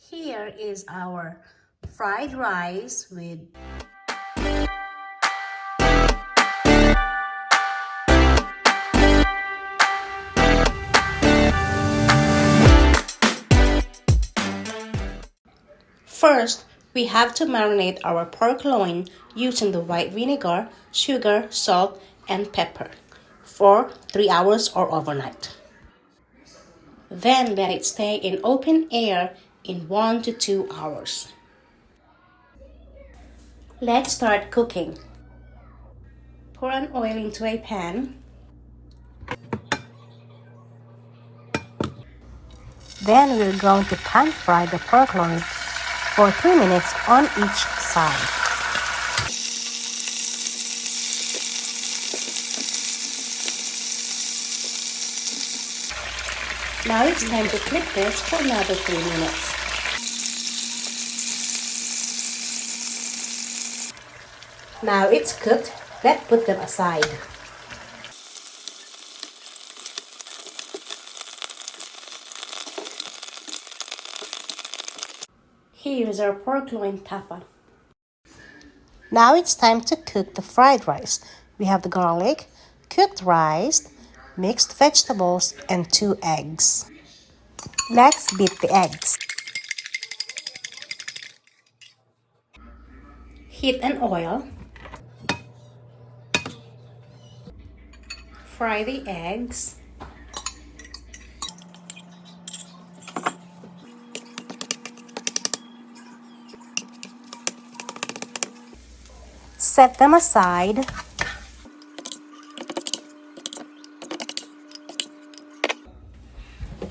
Here is our fried rice with First, we have to marinate our pork loin using the white vinegar, sugar, salt, and pepper for 3 hours or overnight. Then let it stay in open air in 1 to 2 hours. Let's start cooking. Pour an oil into a pan. Then we're going to pan fry the pork loin for 3 minutes on each side. Now it's time to flip this for another 3 minutes. Now it's cooked, let's put them aside. Here's our porklointapa. Now it's time to cook the fried rice. We have the garlic, cooked rice, mixed vegetables, and 2 eggs. Let's beat the eggs. Heat an oil. Fry the eggs. Set them aside.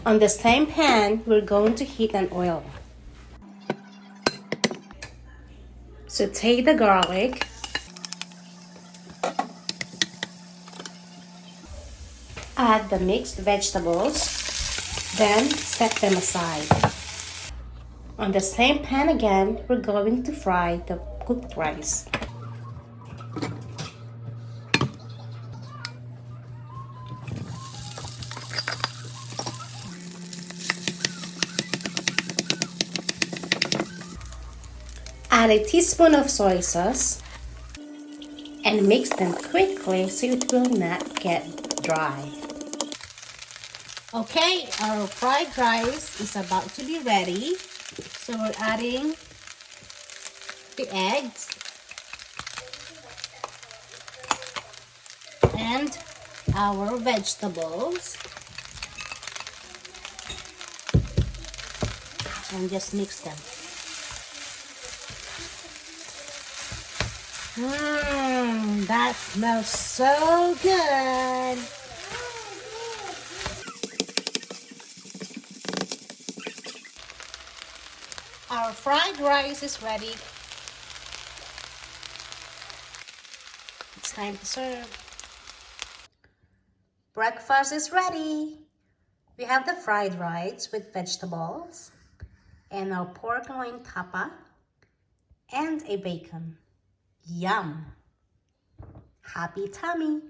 On the same pan, we're going to heat an oil. Saute the garlic. Add the mixed vegetables, then set them aside. On the same pan again, we're going to fry the cooked rice. Add a teaspoon of soy sauce and mix them quickly so it will not get dry. Okay, our fried rice is about to be ready. So we're adding the eggs and our vegetables and just mix them. That smells so good. Our fried rice is ready. It's time to serve. Breakfast is ready. We have the fried rice with vegetables and our pork loin tapa and a bacon. Yum! Happy tummy!